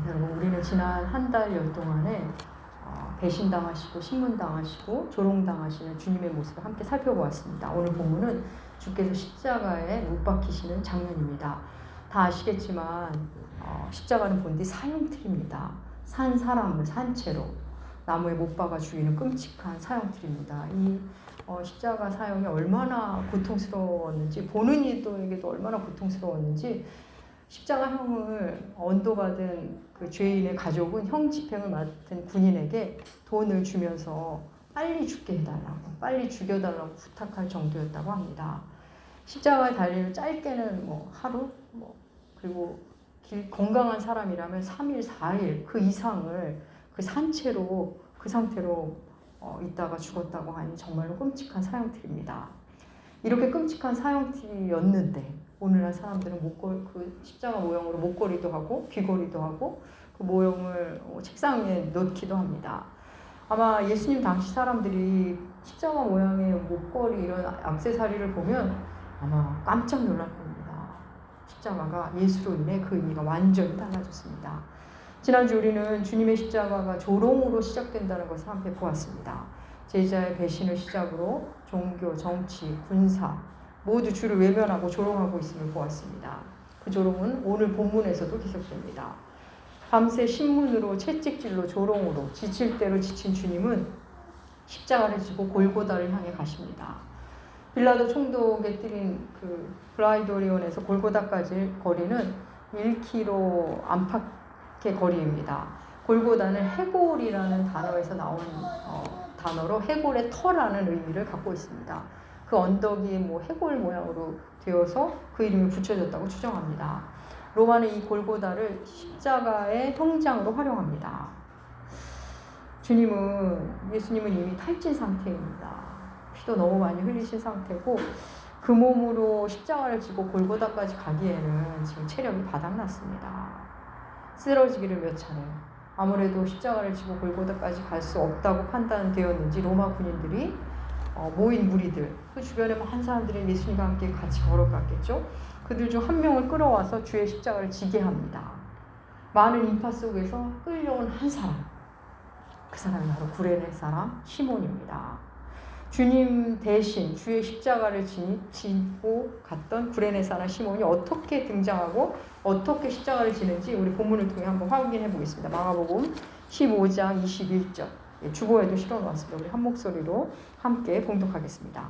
여러분, 우리는 지난 한 달여 동안에 배신당하시고 신문당하시고 조롱당하시는 주님의 모습을 함께 살펴보았습니다. 오늘 본문은 주께서 십자가에 못 박히시는 장면입니다. 다 아시겠지만 십자가는 본디 사형틀입니다. 산 사람을 산채로 나무에 못 박아 죽이는 끔찍한 사형틀입니다. 이 십자가 사형이 얼마나 고통스러웠는지, 보는 이들에게도 얼마나 고통스러웠는지, 십자가형을 언도받은 그 죄인의 가족은 형 집행을 맡은 군인에게 돈을 주면서 빨리 죽게 해달라고, 빨리 죽여달라고 부탁할 정도였다고 합니다. 십자가의 달리를 짧게는 하루, 그리고 건강한 사람이라면 3일, 4일 그 이상을 그 산채로, 그 상태로 있다가 죽었다고 하니 정말로 끔찍한 사형틀입니다. 이렇게 끔찍한 사형틀이었는데 오늘날 사람들은 그 십자가 모형으로 목걸이도 하고 귀걸이도 하고 그 모형을 책상 위에 놓기도 합니다. 아마 예수님 당시 사람들이 십자가 모양의 목걸이 이런 액세서리를 보면 아마 깜짝 놀랄 겁니다. 십자가가 예수로 인해 그 의미가 완전히 달라졌습니다. 지난주 우리는 주님의 십자가가 조롱으로 시작된다는 것을 함께 보았습니다. 제자의 배신을 시작으로 종교, 정치, 군사 모두 주를 외면하고 조롱하고 있음을 보았습니다. 그 조롱은 오늘 본문에서도 계속됩니다. 밤새 신문으로 채찍질로 조롱으로 지칠 대로 지친 주님은 십자가를 지고 골고다를 향해 가십니다. 빌라도 총독에 들인 그 브라이도리온에서 골고다까지 거리는 1km 안팎의 거리입니다. 골고다는 해골이라는 단어에서 나온 단어로 해골의 터라는 의미를 갖고 있습니다. 그 언덕이 해골 모양으로 되어서 그 이름이 붙여졌다고 추정합니다. 로마는 이 골고다를 십자가의 형장으로 활용합니다. 예수님은 이미 탈진 상태입니다. 피도 너무 많이 흘리신 상태고 그 몸으로 십자가를 지고 골고다까지 가기에는 지금 체력이 바닥났습니다. 쓰러지기를 몇 차례. 아무래도 십자가를 지고 골고다까지 갈 수 없다고 판단되었는지 로마 군인들이 모인 무리들, 그 주변에 많은 사람들이 예수님과 함께 같이 걸어갔겠죠. 그들 중 한 명을 끌어와서 주의 십자가를 지게 합니다. 많은 인파 속에서 끌려온 한 사람, 그 사람이 바로 구레네 사람 시몬입니다. 주님 대신 주의 십자가를 지고 갔던 구레네 사람 시몬이 어떻게 등장하고 어떻게 십자가를 지는지 우리 본문을 통해 한번 확인해 보겠습니다. 마가복음 15장 21절. 주보에도 실어놓았습니다. 우리 한 목소리로 함께 봉독하겠습니다.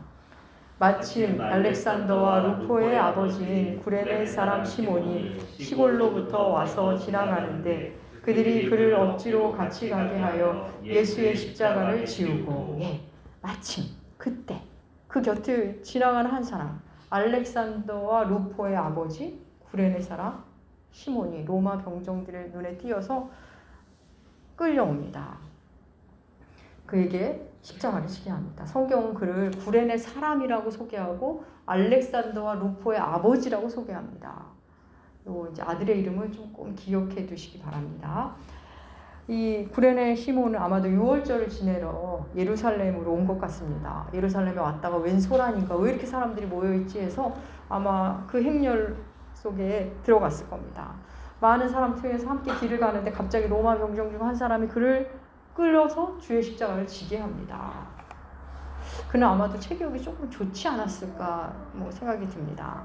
마침 알렉산더와 루포의 아버지인 구레네 사람 시몬이 시골로부터 와서 지나가는데 그들이 그를 억지로 같이 가게 하여 예수의 십자가를 지우고, 마침 그때 그 곁을 지나가는 한 사람, 알렉산더와 루포의 아버지 구레네 사람 시몬이 로마 병정들의 눈에 띄어서 끌려옵니다. 그에게 십자가를 지게 합니다. 성경은 그를 구레네 사람이라고 소개하고 알렉산더와 루포의 아버지라고 소개합니다. 이제 아들의 이름을 조금 기억해 두시기 바랍니다. 이 구레네 시몬은 아마도 6월절을 지내러 예루살렘으로 온 것 같습니다. 예루살렘에 왔다가 웬 소란인가, 왜 이렇게 사람들이 모여있지 해서 아마 그 행렬 속에 들어갔을 겁니다. 많은 사람 중에서 함께 길을 가는데 갑자기 로마 병정 중 한 사람이 그를 끌어서 주의 십자가를 지게 합니다. 그는 아마도 체격이 조금 좋지 않았을까 생각이 듭니다.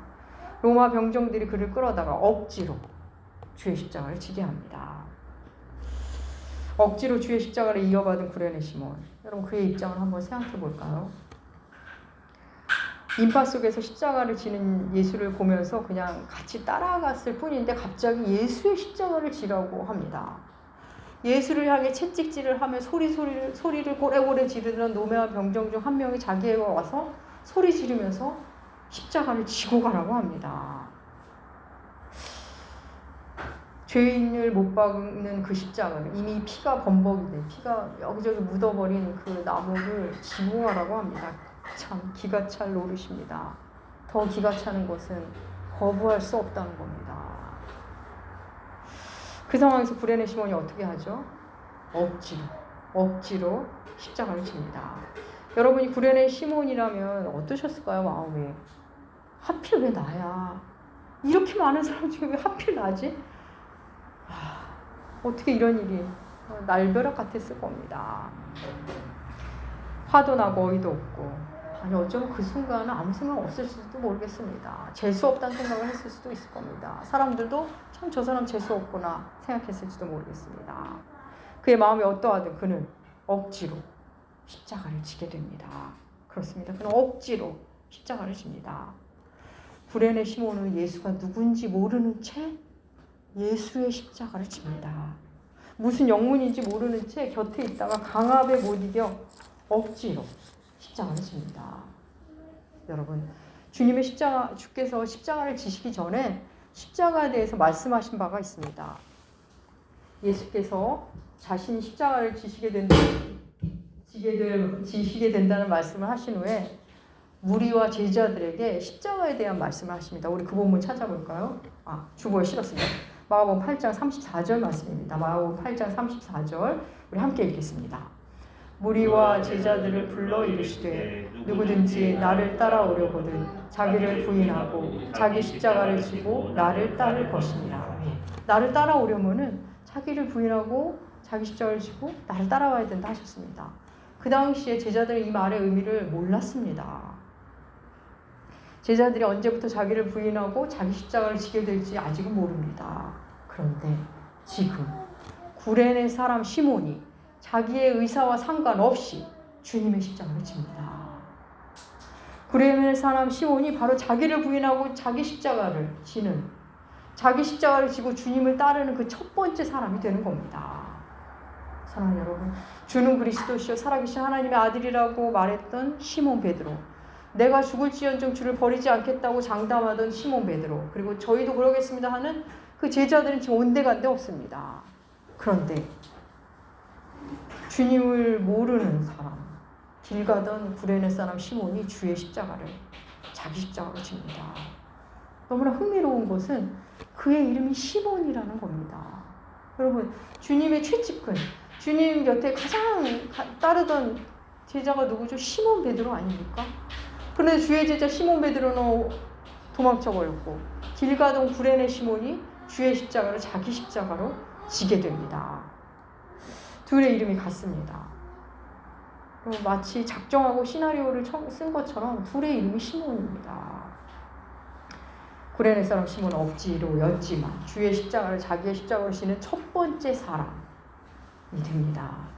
로마 병정들이 그를 끌어다가 억지로 주의 십자가를 지게 합니다. 억지로 주의 십자가를 이어받은 구레네 시몬. 여러분, 그의 입장을 한번 생각해 볼까요? 인파 속에서 십자가를 지는 예수를 보면서 그냥 같이 따라갔을 뿐인데 갑자기 예수의 십자가를 지라고 합니다. 예수를 향해 채찍질을 하며 소리를 고래고래 지르는 노매와 병정 중 한 명이 자기에게 와서 소리 지르면서 십자가를 지고 가라고 합니다. 죄인을 못 박는 그 십자가는 이미 피가 범벅이 피가 여기저기 묻어버린 그 나무를 지고 가라고 합니다. 참 기가 찰 노릇입니다. 더 기가 차는 것은 거부할 수 없다는 겁니다. 그 상황에서 구레네 시몬이 어떻게 하죠? 억지로 십자가를 칩니다. 여러분이 구레네 시몬이라면 어떠셨을까요, 마음이? 하필 왜 나야? 이렇게 많은 사람 중에 왜 하필 나지? 어떻게 이런 일이 날벼락 같았을 겁니다. 화도 나고 어이도 없고, 아니 어쩌면 그 순간은 아무 생각 없을지도 모르겠습니다. 재수 없다는 생각을 했을 수도 있을 겁니다. 사람들도 참 저 사람 재수 없구나 생각했을지도 모르겠습니다. 그의 마음이 어떠하든 그는 억지로 십자가를 지게 됩니다. 그렇습니다. 그는 억지로 십자가를 집니다. 구레네 시몬은 예수가 누군지 모르는 채 예수의 십자가를 집니다. 무슨 영문인지 모르는 채 곁에 있다가 강압에 못 이겨 억지로 십자가를 집니다. 여러분, 주님의 주께서 십자가를 지시기 전에 십자가에 대해서 말씀하신 바가 있습니다. 예수께서 자신이 십자가를 지시게 된다는 말씀을 하신 후에 무리와 제자들에게 십자가에 대한 말씀을 하십니다. 우리 그 본문 찾아볼까요? 주보에 실었습니다. 마가복음 8장 34절 말씀입니다. 마가복음 8장 34절 우리 함께 읽겠습니다. 무리와 제자들을 불러 이르시되 누구든지 나를 따라오려거든 자기를 부인하고 자기 십자가를 지고 나를 따를 것이니라. 나를 따라오려면은 자기를 부인하고 자기 십자가를 지고 나를 따라와야 된다 하셨습니다. 그 당시에 제자들은 이 말의 의미를 몰랐습니다. 제자들이 언제부터 자기를 부인하고 자기 십자가를 지게 될지 아직은 모릅니다. 그런데 지금 구레네 사람 시몬이 자기의 의사와 상관없이 주님의 십자가를 집니다. 구레네 사람 시몬이 바로 자기를 부인하고 자기 십자가를 지고 주님을 따르는 그 첫 번째 사람이 되는 겁니다. 사랑하는 여러분, 주는 그리스도시요 살아계신 하나님의 아들이라고 말했던 시몬 베드로, 내가 죽을지언정 주를 버리지 않겠다고 장담하던 시몬 베드로, 그리고 저희도 그러겠습니다 하는 그 제자들은 지금 온데간데 없습니다. 그런데 주님을 모르는 사람, 길 가던 구레네 사람 시몬이 주의 십자가를, 자기 십자가로 집니다. 너무나 흥미로운 것은 그의 이름이 시몬이라는 겁니다. 여러분, 주님의 최측근, 주님 곁에 가장 따르던 제자가 누구죠? 시몬 베드로 아닙니까? 그런데 주의 제자 시몬 베드로는 도망쳐버렸고 길 가던 구레네 시몬이 주의 십자가를 자기 십자가로 지게 됩니다. 둘의 이름이 같습니다. 마치 작정하고 시나리오를 쓴 것처럼 둘의 이름이 시몬입니다. 구레네 사람 시몬은 억지로였지만 주의 십자가를 자기의 십자가로 지는 첫 번째 사람이 됩니다.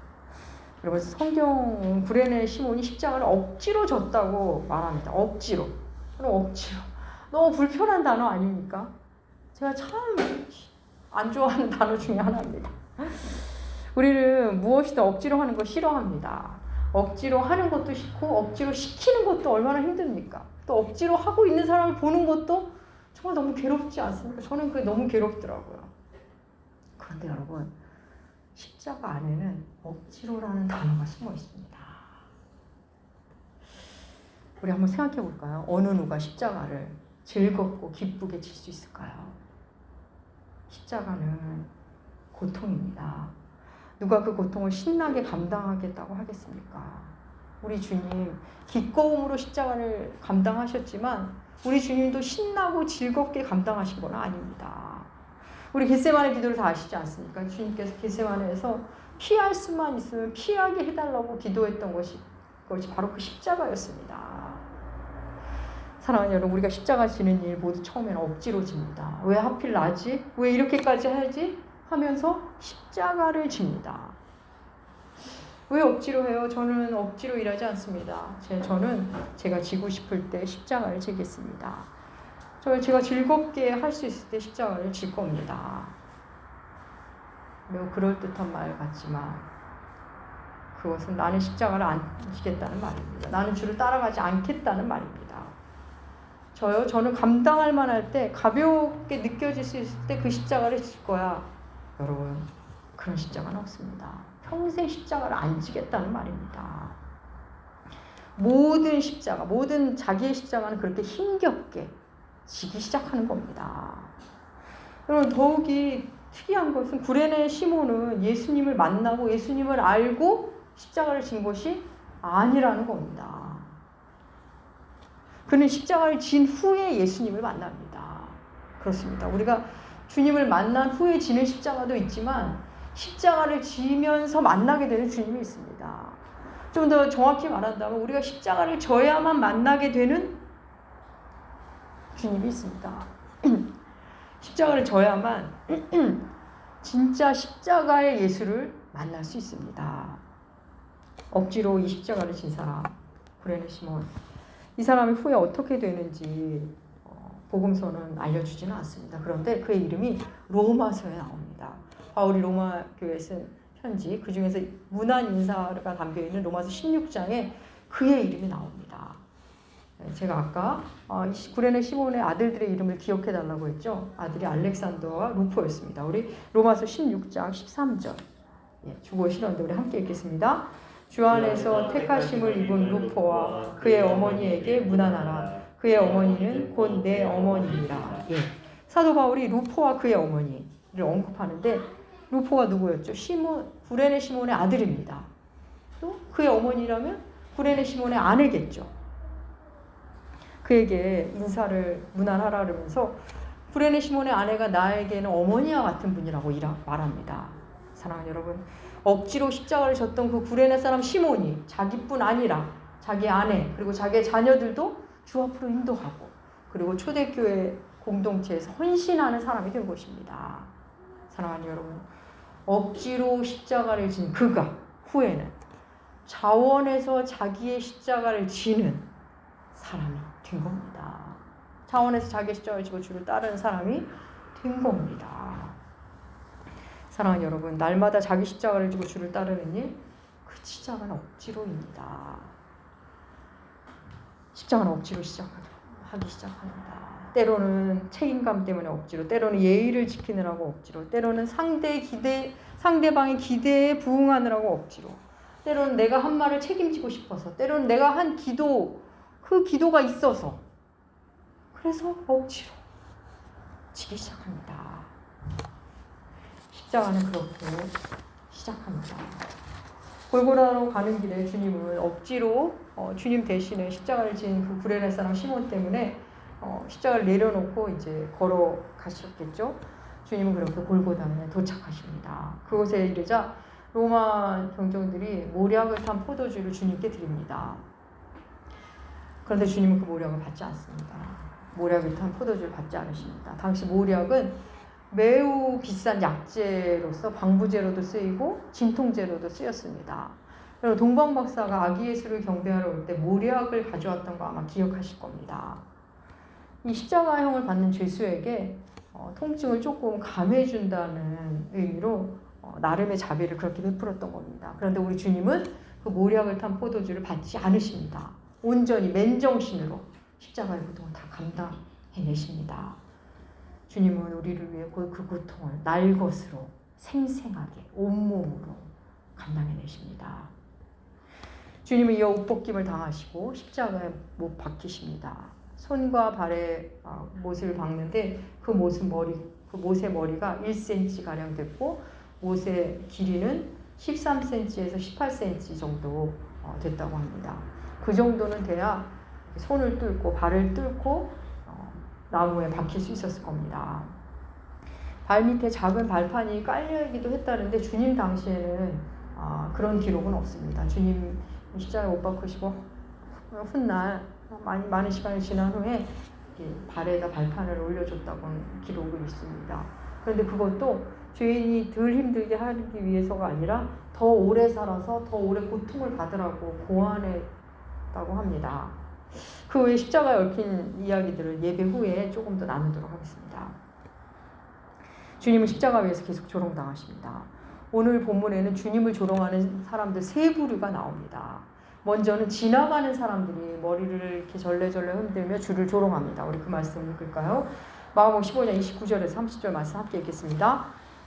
여러분, 성경 구레네 시몬이 십자가를 억지로 졌다고 말합니다. 억지로. 너무 불편한 단어 아닙니까? 제가 참 안 좋아하는 단어 중에 하나입니다. 우리는 무엇이든 억지로 하는 거 싫어합니다. 억지로 하는 것도 싫고 억지로 시키는 것도 얼마나 힘듭니까? 또 억지로 하고 있는 사람을 보는 것도 정말 너무 괴롭지 않습니까? 저는 그게 너무 괴롭더라고요. 그런데 여러분, 십자가 안에는 억지로라는 단어가 숨어 있습니다. 우리 한번 생각해 볼까요? 어느 누가 십자가를 즐겁고 기쁘게 질 수 있을까요? 십자가는 고통입니다. 누가 그 고통을 신나게 감당하겠다고 하겠습니까? 우리 주님 기꺼움으로 십자가를 감당하셨지만 우리 주님도 신나고 즐겁게 감당하신 건 아닙니다. 우리 겟세마네 기도를 다 아시지 않습니까? 주님께서 겟세마네에서 피할 수만 있으면 피하게 해달라고 기도했던 것이 바로 그 십자가였습니다. 사랑하는 여러분, 우리가 십자가 지는 일 모두 처음에는 억지로 집니다. 왜 하필 나지? 왜 이렇게까지 하지? 하면서 십자가를 집니다. 왜 억지로 해요? 저는 억지로 일하지 않습니다. 저는 제가 지고 싶을 때 십자가를 지겠습니다. 제가 즐겁게 할 수 있을 때 십자가를 질 겁니다. 매우 그럴듯한 말 같지만 그것은 나는 십자가를 안 지겠다는 말입니다. 나는 주를 따라가지 않겠다는 말입니다. 저는 감당할 만할 때 가볍게 느껴질 수 있을 때 그 십자가를 질 거야. 여러분, 그런 십자가는 없습니다. 평생 십자가를 안 지겠다는 말입니다. 모든 십자가, 모든 자기의 십자가는 그렇게 힘겹게 지기 시작하는 겁니다. 여러분, 더욱이 특이한 것은 구레네 시몬은 예수님을 만나고 예수님을 알고 십자가를 진 것이 아니라는 겁니다. 그는 십자가를 진 후에 예수님을 만납니다. 그렇습니다. 우리가 주님을 만난 후에 지는 십자가도 있지만 십자가를 지면서 만나게 되는 주님이 있습니다. 좀 더 정확히 말한다면 우리가 십자가를 져야만 만나게 되는 주님이 있습니다. 십자가를 져야만 진짜 십자가의 예수를 만날 수 있습니다. 억지로 이 십자가를 진 사람, 구레네 시몬, 이 사람이 후에 어떻게 되는지 복음서는 알려주지는 않습니다. 그런데 그의 이름이 로마서에 나옵니다. 바울이 로마 교회에 쓴 편지, 그 중에서 문안 인사가 담겨있는 로마서 16장에 그의 이름이 나옵니다. 제가 아까 구레네 시몬의 아들들의 이름을 기억해달라고 했죠. 아들이 알렉산더와 루포였습니다. 우리 로마서 16장 13절 주보 실었는데 우리 함께 읽겠습니다. 주 안에서 택하심을 입은 루포와 그의 어머니에게 문안하라. 그의 어머니는 곧 내 어머니니라. 사도 바울이 루포와 그의 어머니를 언급하는데 루포가 누구였죠? 구레네 시몬의 아들입니다. 또 그의 어머니라면 구레네 시몬의 아내겠죠. 그에게 인사를 문안하라 그러면서 구레네 시몬의 아내가 나에게는 어머니와 같은 분이라고 말합니다. 사랑하는 여러분, 억지로 십자가를 졌던 그 구레네 사람 시몬이 자기뿐 아니라 자기 아내 그리고 자기의 자녀들도 주 앞으로 인도하고 그리고 초대교회 공동체에서 헌신하는 사람이 된 것입니다. 사랑하는 여러분, 억지로 십자가를 진 그가 후에는 자원해서 자기의 십자가를 지는 사람이 된 겁니다. 자원해서 자기의 십자가를 지고 주를 따르는 사람이 된 겁니다. 사랑하는 여러분, 날마다 자기 십자가를 지고 주를 따르는 일, 그 십자가는 억지로입니다. 십자가는 억지로 하기 시작합니다. 때로는 책임감 때문에 억지로, 때로는 예의를 지키느라고 억지로, 때로는 상대방의 기대에 부응하느라고 억지로, 때로는 내가 한 말을 책임지고 싶어서, 때로는 내가 한 그 기도가 있어서, 그래서 억지로 지기 시작합니다. 십자가는 그렇게 시작합니다. 골고다로 가는 길에 주님은 억지로 주님 대신에 십자가를 진 그 구레네 사람 시몬 때문에 십자가를 내려놓고 이제 걸어가셨겠죠. 주님은 그렇게 골고다에 도착하십니다. 그곳에 이르자 로마 병정들이 모략을 탄 포도주를 주님께 드립니다. 그런데 주님은 그 모략을 받지 않습니다. 모략을 탄 포도주를 받지 않으십니다. 당시 모략은 매우 비싼 약재로서 방부제로도 쓰이고 진통제로도 쓰였습니다. 그리고 동방 박사가 아기 예수를 경배하러 올 때 모략을 가져왔던 거 아마 기억하실 겁니다. 이 십자가형을 받는 죄수에게 통증을 조금 감해준다는 의미로 나름의 자비를 그렇게 베풀었던 겁니다. 그런데 우리 주님은 그 모략을 탄 포도주를 받지 않으십니다. 온전히 맨정신으로 십자가의 고통을 다 감당해내십니다. 주님은 우리를 위해 그 고통을 날것으로 생생하게 온몸으로 감당해내십니다. 주님은 이어 옷벗김을 당하시고 십자가에 못 박히십니다. 손과 발에 못을 박는데 그 못의 머리가 1cm가량 됐고 못의 길이는 13cm에서 18cm 정도 됐다고 합니다. 그 정도는 돼야 손을 뚫고 발을 뚫고 나무에 박힐 수 있었을 겁니다. 발 밑에 작은 발판이 깔려있기도 했다는데 주님 당시에는 그런 기록은 없습니다. 주님 십자가에 못 박히시고 훗날 많은 시간이 지난 후에 발에다 발판을 올려줬다고는 기록이 있습니다. 그런데 그것도 죄인이 덜 힘들게 하기 위해서가 아니라 더 오래 살아서 더 오래 고통을 받으라고 고안했다고 합니다. 그 외에 십자가에 얽힌 이야기들을 예배 후에 조금 더 나누도록 하겠습니다. 주님은 십자가 위에서 계속 조롱당하십니다. 오늘 본문에는 주님을 조롱하는 사람들 세 부류가 나옵니다. 먼저는 지나가는 사람들이 머리를 이렇게 절레절레 흔들며 주를 조롱합니다. 우리 그 말씀 읽을까요? 마가복음 15장 29절에서 30절 말씀 함께 읽겠습니다.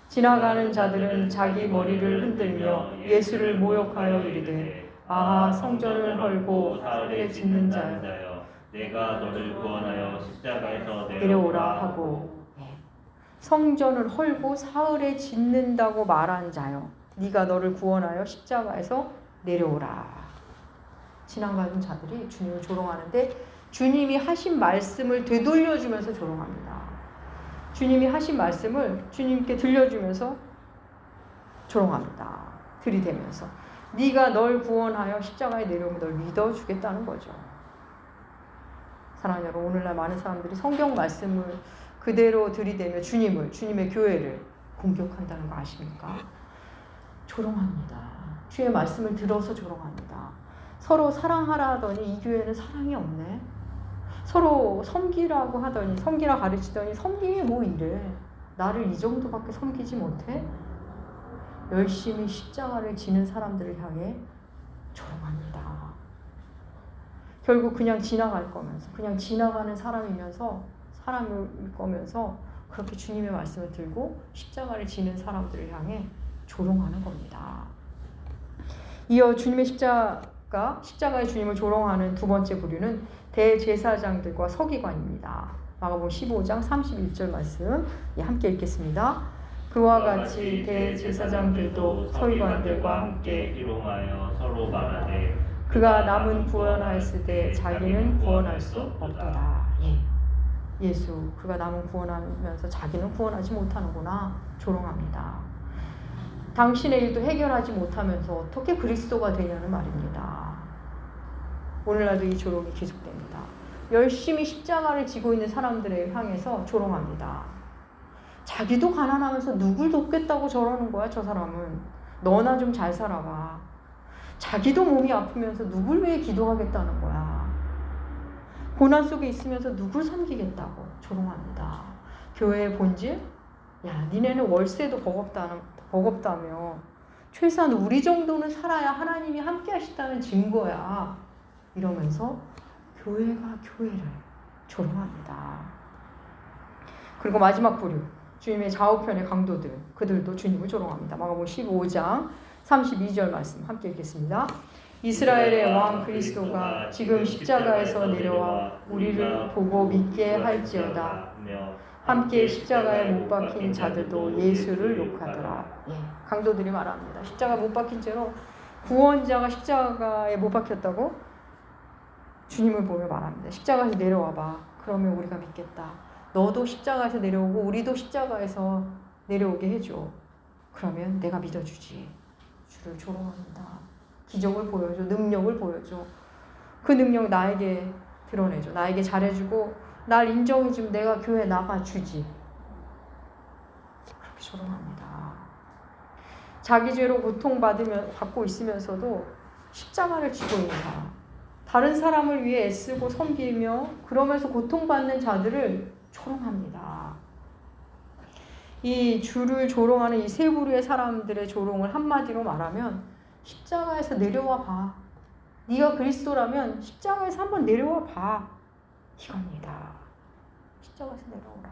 지나가는 자들은 자기 머리를 흔들며 예수를 모욕하여 이르되 아하 성전을 헐고 사흘에 짓는 자여 내가 너를 구원하여 십자가에서 내려오라 하고 성전을 헐고 사흘에 짓는다고 말한 자여 네가 너를 구원하여 십자가에서 내려오라. 지나가는 자들이 주님을 조롱하는데 주님이 하신 말씀을 되돌려주면서 조롱합니다. 주님이 하신 말씀을 주님께 들려주면서 조롱합니다. 들이대면서 네가 널 구원하여 십자가에 내려오면 널 믿어주겠다는 거죠. 사랑하는 여러분, 오늘날 많은 사람들이 성경 말씀을 그대로 들이대며 주님의 교회를 공격한다는 거 아십니까? 조롱합니다. 주의 말씀을 들어서 조롱합니다. 서로 사랑하라 하더니 이 교회는 사랑이 없네. 서로 섬기라고 하더니 섬기라 가르치더니 섬김이 뭐 이래. 나를 이 정도밖에 섬기지 못해? 열심히 십자가를 지는 사람들을 향해 조롱합니다. 결국 그냥 지나갈 거면서 그냥 지나가는 사람일 거면서 그렇게 주님의 말씀을 들고 십자가를 지는 사람들을 향해 조롱하는 겁니다. 이어 주님의 십자가의 주님을 조롱하는 두 번째 부류는 대제사장들과 서기관입니다. 마가복음 15장 31절 말씀 함께 읽겠습니다. 그와 같이 대제사장들도 서기관들과 함께 희롱하여 서로 말하되 그가 남은 구원하였으되 자기는 구원할 수 없도다. 예수 그가 남은 구원하면서 자기는 구원하지 못하는구나 조롱합니다. 당신의 일도 해결하지 못하면서 어떻게 그리스도가 되냐는 말입니다. 오늘날도 이 조롱이 계속됩니다. 열심히 십자가를 지고 있는 사람들에 향해서 조롱합니다. 자기도 가난하면서 누굴 돕겠다고 저러는 거야. 저 사람은 너나 좀 잘 살아봐. 자기도 몸이 아프면서 누굴 위해 기도하겠다는 거야. 고난 속에 있으면서 누굴 섬기겠다고 조롱합니다. 교회의 본질? 야, 니네는 월세도 버겁다며 최소한 우리 정도는 살아야 하나님이 함께 하시다는 증거야. 이러면서 교회가 교회를 조롱합니다. 그리고 마지막 부류, 주님의 좌우편의 강도들, 그들도 주님을 조롱합니다. 마가복음 15장 32절 말씀 함께 읽겠습니다. 이스라엘의 왕 그리스도가 지금 십자가에서 내려와 우리를 보고 믿게 할지어다. 함께 십자가에 못 박힌 자들도 예수를 욕하더라. 강도들이 말합니다. 십자가 못 박힌 채로 구원자가 십자가에 못 박혔다고 주님을 보며 말합니다. 십자가에서 내려와봐. 그러면 우리가 믿겠다. 너도 십자가에서 내려오고 우리도 십자가에서 내려오게 해줘. 그러면 내가 믿어주지. 주를 조롱합니다. 기적을 보여줘. 능력을 보여줘. 그 능력 나에게 드러내줘. 나에게 잘해주고 날 인정해주면 내가 교회 나가주지. 그렇게 조롱합니다. 자기 죄로 고통받고 있으면서도 십자가를 지고 있는 사람, 다른 사람을 위해 애쓰고 섬기며 그러면서 고통받는 자들을 조롱합니다. 이 주를 조롱하는 이 세 부류의 사람들의 조롱을 한마디로 말하면 십자가에서 내려와 봐. 네가 그리스도라면 십자가에서 한번 내려와 봐. 이겁니다. 십자가에서 내려오라.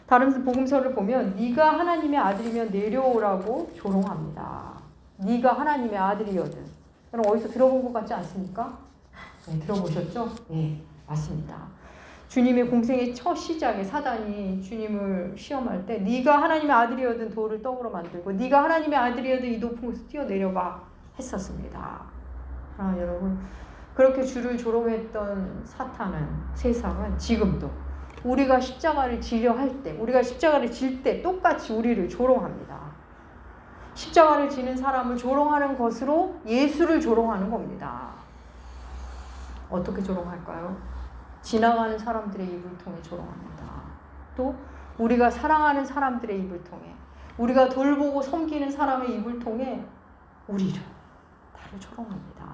다른 복음서를 보면 네가 하나님의 아들이면 내려오라고 조롱합니다. 네가 하나님의 아들이거든. 여러분 어디서 들어본 것 같지 않습니까? 네, 들어보셨죠? 네, 맞습니다. 주님의 공생의 첫 시작에 사단이 주님을 시험할 때 네가 하나님의 아들이어든 돌을 떡으로 만들고 네가 하나님의 아들이어든 이 높은 곳에서 뛰어내려봐 했었습니다. 여러분 그렇게 주를 조롱했던 사탄은 세상은 지금도 우리가 십자가를 지려 할 때 우리가 십자가를 질 때 똑같이 우리를 조롱합니다. 십자가를 지는 사람을 조롱하는 것으로 예수를 조롱하는 겁니다. 어떻게 조롱할까요? 지나가는 사람들의 입을 통해 조롱합니다. 또 우리가 사랑하는 사람들의 입을 통해 우리가 돌보고 섬기는 사람의 입을 통해 나를 조롱합니다.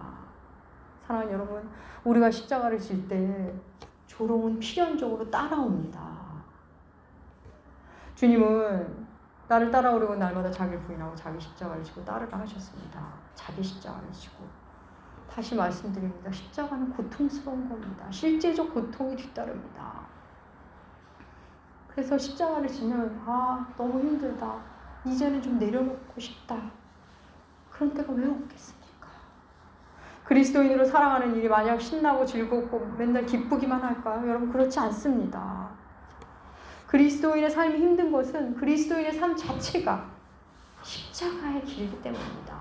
사랑하는 여러분, 우리가 십자가를 질 때 조롱은 필연적으로 따라옵니다. 주님은 나를 따라오려고 날마다 자기를 부인하고 자기 십자가를 지고 따르라 하셨습니다. 자기 십자가를 지고. 다시 말씀드립니다. 십자가는 고통스러운 겁니다. 실제적 고통이 뒤따릅니다. 그래서 십자가를 지면 너무 힘들다. 이제는 좀 내려놓고 싶다. 그런 때가 왜 없겠습니까? 그리스도인으로 살아가는 일이 마냥 신나고 즐겁고 맨날 기쁘기만 할까요? 여러분 그렇지 않습니다. 그리스도인의 삶이 힘든 것은 그리스도인의 삶 자체가 십자가의 길이기 때문입니다.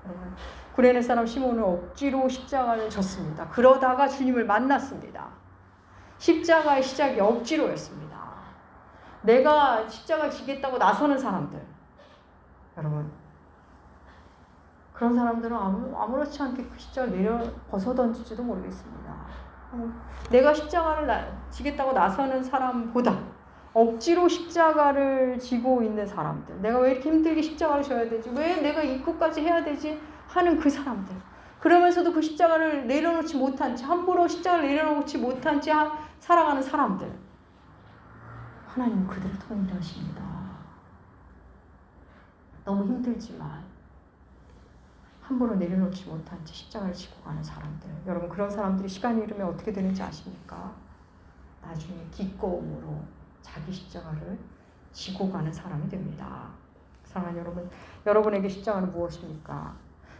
여러분 구레네 사람 시몬은 억지로 십자가를 졌습니다. 그러다가 주님을 만났습니다. 십자가의 시작이 억지로였습니다. 내가 십자가 지겠다고 나서는 사람들, 여러분, 그런 사람들은 아무렇지 않게 그 십자가를 내려 벗어던질지도 모르겠습니다. 내가 십자가를 지겠다고 나서는 사람보다 억지로 십자가를 지고 있는 사람들, 내가 왜 이렇게 힘들게 십자가를 져야 되지? 왜 내가 이 끝까지 해야 되지? 하는 그 사람들, 그러면서도 그 십자가를 내려놓지 못한 채, 함부로 십자가를 내려놓지 못한 채 살아가는 사람들, 하나님은 그들을 통일하십니다. 너무 힘들지만 함부로 내려놓지 못한 채 십자가를 지고 가는 사람들, 여러분, 그런 사람들이 시간이 흐르면 어떻게 되는지 아십니까? 나중에 기꺼움으로 자기 십자가를 지고 가는 사람이 됩니다. 사랑하는 여러분, 여러분에게 십자가는 무엇입니까?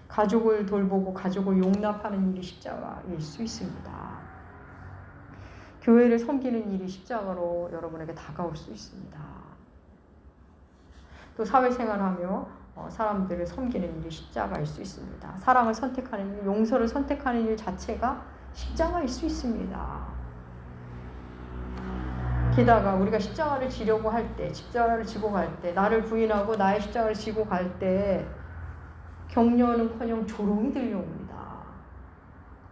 가족을 돌보고 가족을 용납하는 일이 십자가일 수 있습니다. 교회를 섬기는 일이 십자가로 여러분에게 다가올 수 있습니다. 또 사회생활하며 사람들을 섬기는 일이 십자가일 수 있습니다. 사랑을 선택하는 일, 용서를 선택하는 일 자체가 십자가일 수 있습니다. 게다가 우리가 십자가를 지려고 할 때, 십자가를 지고 갈 때, 나를 부인하고 나의 십자가를 지고 갈 때 격려는커녕 조롱이 들려옵니다.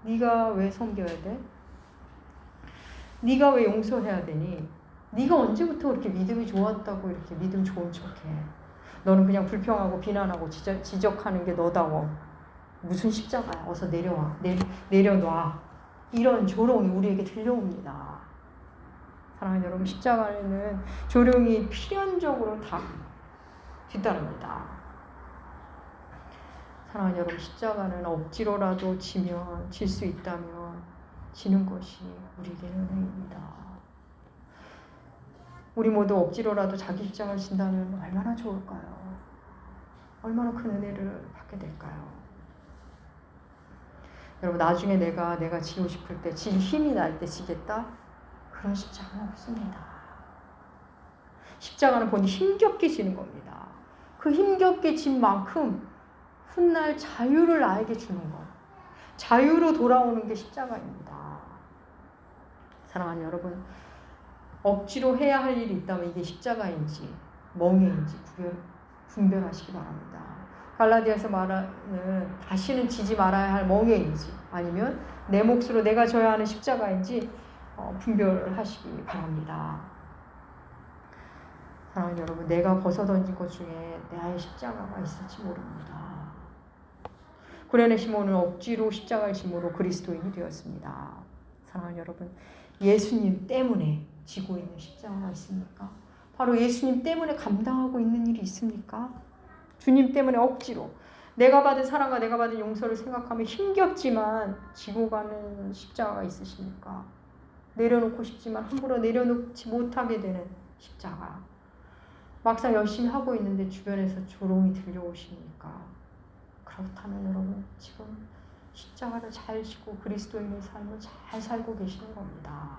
네가 왜 섬겨야 돼? 네가 왜 용서해야 되니? 네가 언제부터 그렇게 믿음이 좋았다고 이렇게 믿음 좋은 척해? 너는 그냥 불평하고 비난하고 지적하는 게 너다워. 무슨 십자가야? 어서 내려와. 내려놔. 이런 조롱이 우리에게 들려옵니다. 사랑하는 여러분, 십자가에는 조롱이 필연적으로 다 뒤따릅니다. 사랑하는 여러분, 십자가는 억지로라도 지면, 질 수 있다면 지는 것이 우리에게는 은혜입니다. 우리 모두 억지로라도 자기 십자가를 진다면 얼마나 좋을까요? 얼마나 큰 은혜를 받게 될까요? 여러분, 나중에 내가 지고 싶을 때, 질 힘이 날 때 지겠다? 그런 십자가는 없습니다. 십자가는 보니 힘겹게 지는 겁니다. 그 힘겹게 진 만큼 훗날 자유를 나에게 주는 것, 자유로 돌아오는 게 십자가입니다. 사랑하는 여러분, 억지로 해야 할 일이 있다면 이게 십자가인지 멍해인지 분별하시기 바랍니다. 갈라디아서 말하는 다시는 지지 말아야 할 멍해인지 아니면 내 몫으로 내가 져야 하는 십자가인지 분별하시기 바랍니다. 사랑하는 여러분, 내가 벗어던진 것 중에 나의 십자가가 있을지 모릅니다. 구레네 시몬은 억지로 십자가를 짐으로 그리스도인이 되었습니다. 사랑하는 여러분, 예수님 때문에 지고 있는 십자가가 있습니까? 바로 예수님 때문에 감당하고 있는 일이 있습니까? 주님 때문에 억지로 내가 받은 사랑과 내가 받은 용서를 생각하며 힘겹지만 지고 가는 십자가가 있으십니까? 내려놓고 싶지만 함부로 내려놓지 못하게 되는 십자가. 막상 열심히 하고 있는데 주변에서 조롱이 들려오십니까? 그렇다면 여러분, 지금 십자가를 잘 지고 그리스도인의 삶을 잘 살고 계시는 겁니다.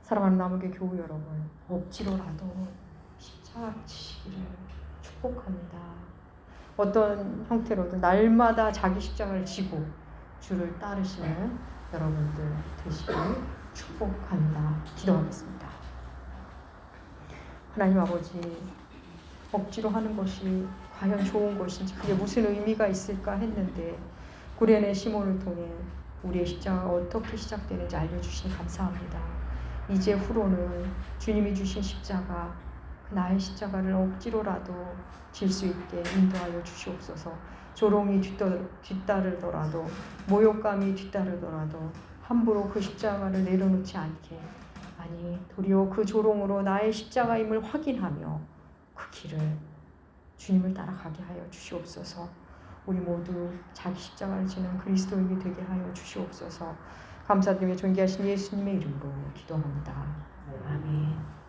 사랑하는 남은교회 교우 여러분, 억지로라도 십자가 지시기를 축복합니다. 어떤 형태로든 날마다 자기 십자가를 지고 주를 따르시는 여러분들 되시길 축복합니다. 기도하겠습니다. 하나님 아버지, 억지로 하는 것이 과연 좋은 것인지, 그게 무슨 의미가 있을까 했는데 구레네 시몬을 통해 우리의 십자가가 어떻게 시작되는지 알려주시니 감사합니다. 이제 후로는 주님이 주신 십자가, 그 나의 십자가를 억지로라도 질 수 있게 인도하여 주시옵소서. 조롱이 뒤따르더라도, 모욕감이 뒤따르더라도 함부로 그 십자가를 내려놓지 않게, 아니 도리어 그 조롱으로 나의 십자가임을 확인하며 그 길을 주님을 따라가게 하여 주시옵소서. 우리 모두 자기 십자가를 지는 그리스도인이 되게 하여 주시옵소서. 감사드리며 존귀하신 예수님의 이름으로 기도합니다. 아멘.